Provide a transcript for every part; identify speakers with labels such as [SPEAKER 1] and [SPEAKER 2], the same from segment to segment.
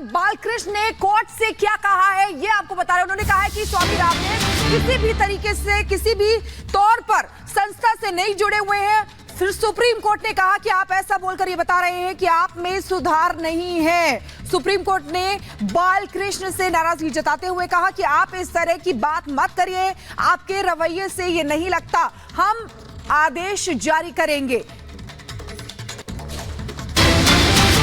[SPEAKER 1] बालकृष्ण ने कोर्ट से क्या कहा है ये आपको बता रहे हैं। उन्होंने कहा है कि स्वामी रामदेव किसी भी तरीके से, किसी भी तौर पर संस्था से नहीं जुड़े हुए हैं। फिर सुप्रीम कोर्ट ने कहा कि आप ऐसा बोलकर ये बता रहे हैं कि आप में सुधार नहीं है। सुप्रीम कोर्ट ने बालकृष्ण से नाराजगी जताते हुए कहा कि आप इस तरह की बात मत करिए, आपके रवैये से ये नहीं लगता, हम आदेश जारी करेंगे।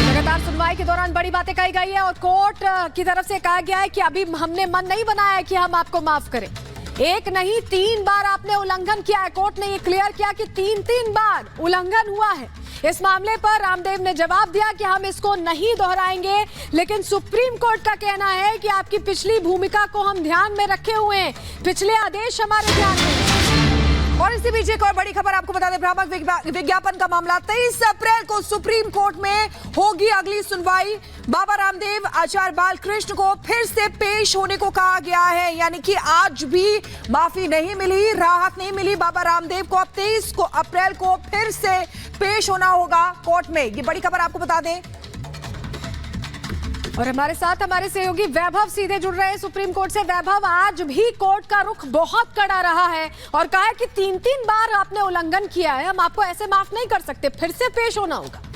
[SPEAKER 1] लगातार सुनवाई के दौरान बड़ी बातें कही गई है और कोर्ट की तरफ से कहा गया है कि अभी हमने मन नहीं बनाया है कि हम आपको माफ करें। एक नहीं 3 बार आपने उल्लंघन किया है। कोर्ट ने ये क्लियर किया कि 3 बार उल्लंघन हुआ है। इस मामले पर रामदेव ने जवाब दिया कि हम इसको नहीं दोहराएंगे, लेकिन सुप्रीम कोर्ट का कहना है कि आपकी पिछली भूमिका को हम ध्यान में रखे हुए हैं, पिछले आदेश हमारे ध्यान में हैं। और इसी बीच एक और बड़ी खबर आपको बता दें, भ्रामक विज्ञापन का मामला 23 अप्रैल को सुप्रीम कोर्ट में होगी अगली सुनवाई। बाबा रामदेव, आचार्य बालकृष्ण को फिर से पेश होने को कहा गया है, यानी कि आज भी माफी नहीं मिली, राहत नहीं मिली। बाबा रामदेव को अब 23 अप्रैल को फिर से पेश होना होगा कोर्ट में। ये बड़ी खबर आपको बता दें। और हमारे साथ हमारे सहयोगी वैभव सीधे जुड़ रहे हैं सुप्रीम कोर्ट से। वैभव, आज भी कोर्ट का रुख बहुत कड़ा रहा है और कहा है कि 3 बार आपने उल्लंघन किया है, हम आपको ऐसे माफ नहीं कर सकते, फिर से पेश होना होगा।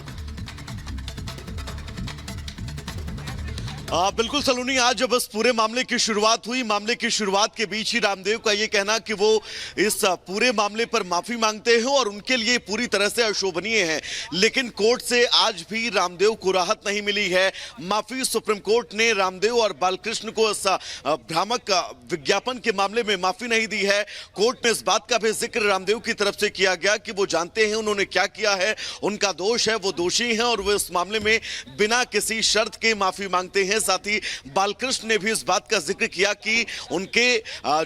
[SPEAKER 2] बिल्कुल सलोनी, आज जब इस पूरे मामले की शुरुआत हुई, मामले की शुरुआत के बीच ही रामदेव का ये कहना कि वो इस पूरे मामले पर माफी मांगते हैं और उनके लिए पूरी तरह से अशोभनीय है। लेकिन कोर्ट से आज भी रामदेव को राहत नहीं मिली है। माफी सुप्रीम कोर्ट ने रामदेव और बालकृष्ण को इस भ्रामक विज्ञापन के मामले में माफी नहीं दी है। कोर्ट में इस बात का भी जिक्र रामदेव की तरफ से किया गया कि वो जानते हैं उन्होंने क्या किया है, उनका दोष है, वो दोषी हैं और वो इस मामले में बिना किसी शर्त के माफी मांगते हैं। साथ ही बालकृष्ण ने भी इस बात का जिक्र किया कि उनके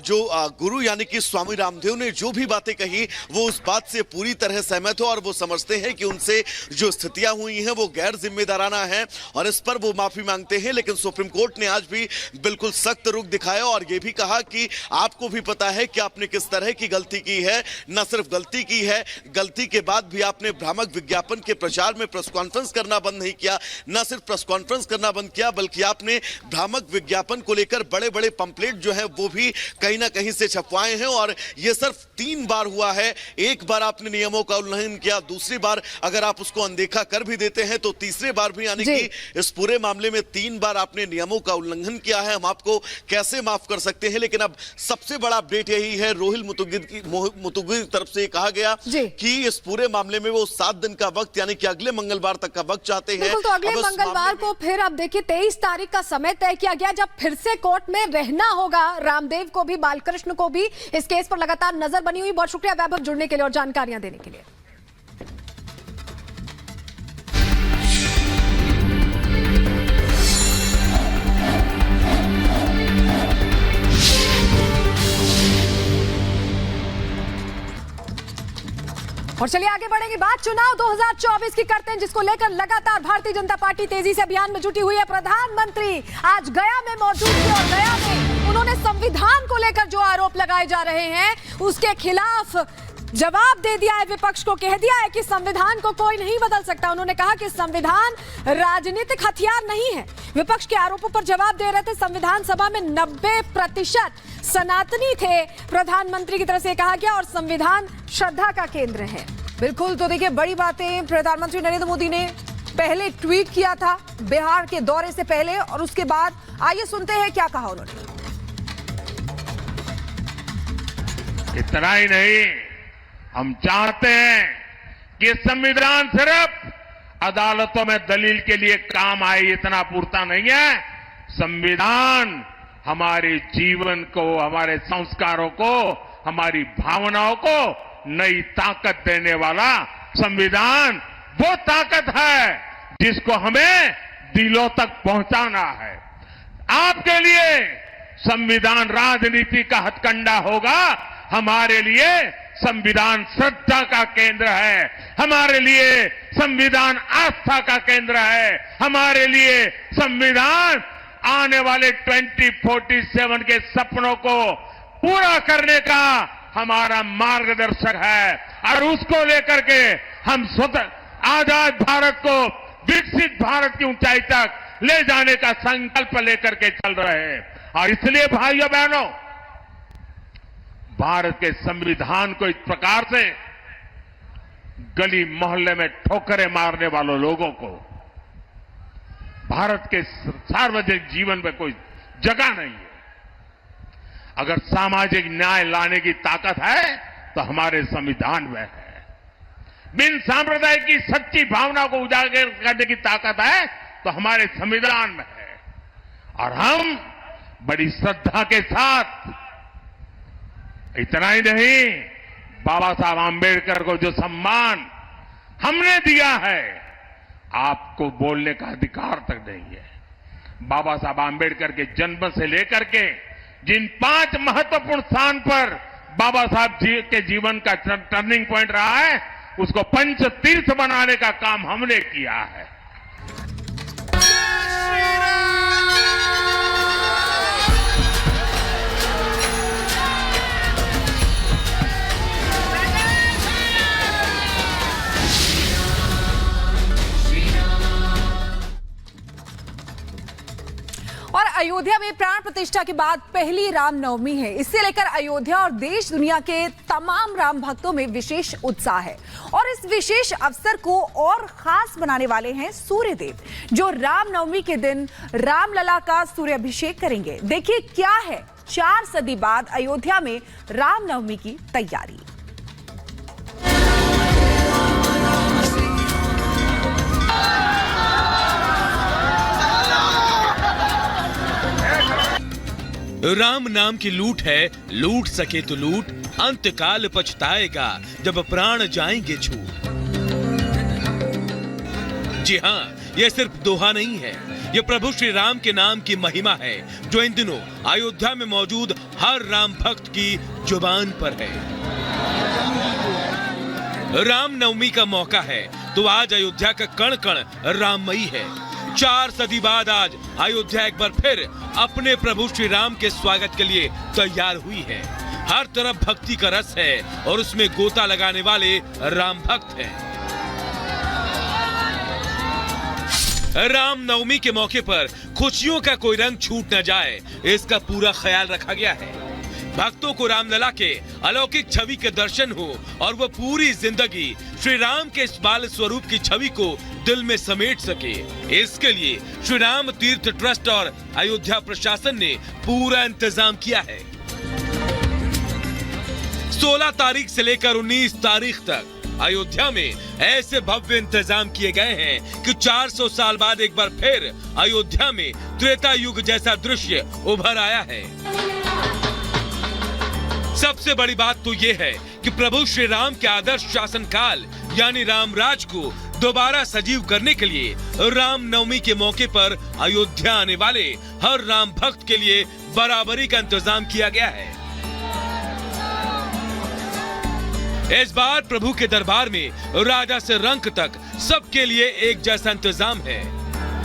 [SPEAKER 2] जो गुरु यानी कि स्वामी रामदेव ने जो भी बातें कही वो उस बात से पूरी तरह सहमत हो और वो समझते हैं कि उनसे जो स्थितियां हुई हैं वो गैर जिम्मेदाराना है और इस पर वो माफी मांगते हैं। लेकिन सुप्रीम कोर्ट ने आज भी बिल्कुल सख्त रुख दिखाया और ये भी कहा कि आपको भी पता है कि आपने किस तरह की गलती की है। न सिर्फ गलती की है, गलती के बाद भी आपने भ्रामक विज्ञापन के प्रचार में प्रेस कॉन्फ्रेंस करना बंद नहीं किया। न सिर्फ प्रेस कॉन्फ्रेंस करना बंद किया बल्कि आपने भ्रामक विज्ञापन को लेकर बड़े बड़े पंपलेट जो है वो भी कहीं ना कहीं से छपवाए हैं और ये सिर्फ 3 बार हुआ है। एक बार आपने नियमों का उल्लंघन किया, दूसरी बार अगर आप उसको अनदेखा कर भी देते हैं तो तीसरे बार भी, यानी कि इस पूरे मामले में 3 बार आपने नियमों का उल्लंघन किया है। हम आपको कैसे माफ कर सकते हैं। लेकिन अब सबसे बड़ा अपडेट यही है, रोहिल मुतुगिर की तरफ से कहा गया कि इस पूरे मामले में वो 7 दिन का वक्त यानी कि अगले मंगलवार तक का वक्त चाहते हैं।
[SPEAKER 1] तो अगले मंगलवार को फिर अब देखिए 23 तारीख का समय तय किया गया जब फिर से कोर्ट में रहना होगा रामदेव को भी, बालकृष्ण को भी। इस केस पर लगातार नजर बनी हुई। बहुत शुक्रिया वैभव जुड़ने के लिए और जानकारियां देने के लिए। और चलिए आगे बढ़ेंगे। बात चुनाव 2024 की करते हैं, जिसको लेकर लगातार भारतीय जनता पार्टी तेजी से अभियान में जुटी हुई है। प्रधानमंत्री आज गया में मौजूद थे और गया में उन्होंने संविधान को लेकर जो आरोप लगाए जा रहे हैं उसके खिलाफ जवाब दे दिया है। विपक्ष को कह दिया है कि संविधान को कोई नहीं बदल सकता। उन्होंने कहा कि संविधान राजनीतिक हथियार नहीं है। विपक्ष के आरोपों पर जवाब दे रहे थे। संविधान सभा में 90% सनातनी थे, प्रधानमंत्री की तरफ से कहा गया, और संविधान श्रद्धा का केंद्र है। बिल्कुल, तो देखिए बड़ी बातें प्रधानमंत्री नरेंद्र मोदी ने पहले ट्वीट किया था बिहार के दौरे से पहले और उसके बाद आइए सुनते हैं क्या कहा उन्होंने।
[SPEAKER 3] इतना ही नहीं, हम चाहते हैं कि संविधान सिर्फ अदालतों में दलील के लिए काम आए, इतना पूरता नहीं है। संविधान हमारे जीवन को, हमारे संस्कारों को, हमारी भावनाओं को नई ताकत देने वाला संविधान वो ताकत है जिसको हमें दिलों तक पहुंचाना है। आपके लिए संविधान राजनीति का हथकंडा होगा, हमारे लिए संविधान श्रद्धा का केंद्र है, हमारे लिए संविधान आस्था का केंद्र है, हमारे लिए संविधान आने वाले 2047 के सपनों को पूरा करने का हमारा मार्गदर्शक है। और उसको लेकर के हम स्वतंत्र आजाद भारत को विकसित भारत की ऊंचाई तक ले जाने का संकल्प लेकर के चल रहे हैं। और इसलिए भाइयों बहनों, भारत के संविधान को इस प्रकार से गली मोहल्ले में ठोकरें मारने वालों लोगों को भारत के सार्वजनिक जीवन में कोई जगह नहीं है। अगर सामाजिक न्याय लाने की ताकत है तो हमारे संविधान में है। बिन सांप्रदायिक की सच्ची भावना को उजागर करने की ताकत है तो हमारे संविधान में है। और हम बड़ी श्रद्धा के साथ, इतना ही नहीं, बाबा साहब आंबेडकर को जो सम्मान हमने दिया है, आपको बोलने का अधिकार तक नहीं है। बाबा साहब आंबेडकर के जन्म से लेकर के जिन 5 महत्वपूर्ण स्थान पर बाबा साहब जी के जीवन का टर्निंग पॉइंट रहा है, उसको पंच तीर्थ बनाने का काम हमने किया है।
[SPEAKER 1] और अयोध्या में प्राण प्रतिष्ठा के बाद पहली रामनवमी है। इससे लेकर अयोध्या और देश दुनिया के तमाम राम भक्तों में विशेष उत्साह है। और इस विशेष अवसर को और खास बनाने वाले हैं सूर्य देव, जो रामनवमी के दिन रामलला का सूर्याभिषेक करेंगे। देखिए क्या है 4 सदी बाद अयोध्या में रामनवमी की तैयारी।
[SPEAKER 4] राम नाम की लूट है, लूट सके तो लूट, अंतकाल पछताएगा जब प्राण जाएंगे छूट। जी हाँ, यह सिर्फ दोहा नहीं है, यह प्रभु श्री राम के नाम की महिमा है, जो इन दिनों अयोध्या में मौजूद हर राम भक्त की जुबान पर है। राम नवमी का मौका है तो आज अयोध्या का कण कण राममयी है। 4 सदी बाद आज अयोध्या एक बार फिर अपने प्रभु श्री राम के स्वागत के लिए तैयार हुई है। हर तरफ भक्ति का रस है और उसमें गोता लगाने वाले राम भक्त हैं। राम नवमी के मौके पर खुशियों का कोई रंग छूट न जाए, इसका पूरा ख्याल रखा गया है। भक्तों को रामलला के अलौकिक छवि के दर्शन हो और वह पूरी जिंदगी श्री राम के इस बाल स्वरूप की छवि को दिल में समेट सके। इसके लिए श्री राम तीर्थ ट्रस्ट और अयोध्या प्रशासन ने पूरा इंतजाम किया है। 16 तारीख से लेकर 19 तारीख तक अयोध्या में ऐसे भव्य इंतजाम किए गए हैं कि 400 साल बाद एक बार फिर अयोध्या में त्रेता युग जैसा दृश्य उभर आया है। सबसे बड़ी बात तो यह है कि प्रभु श्री राम के आदर्श शासन काल यानी रामराज को दोबारा सजीव करने के लिए राम नवमी के मौके पर अयोध्या आने वाले हर राम भक्त के लिए बराबरी का इंतजाम किया गया है। इस बार प्रभु के दरबार में राजा से रंक तक सबके लिए एक जैसा इंतजाम है।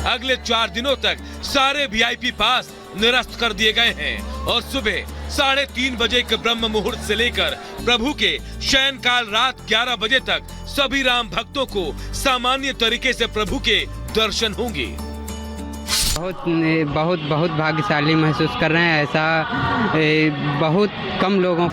[SPEAKER 4] अगले 4 दिनों तक सारे वीआईपी पास निरस्त कर दिए गए हैं और सुबह 3:30 बजे के ब्रह्म मुहूर्त से लेकर प्रभु के शयन काल रात 11 बजे तक सभी राम भक्तों को सामान्य तरीके से प्रभु के दर्शन होंगे।
[SPEAKER 5] बहुत भाग्यशाली महसूस कर रहे हैं। ऐसा बहुत कम लोगों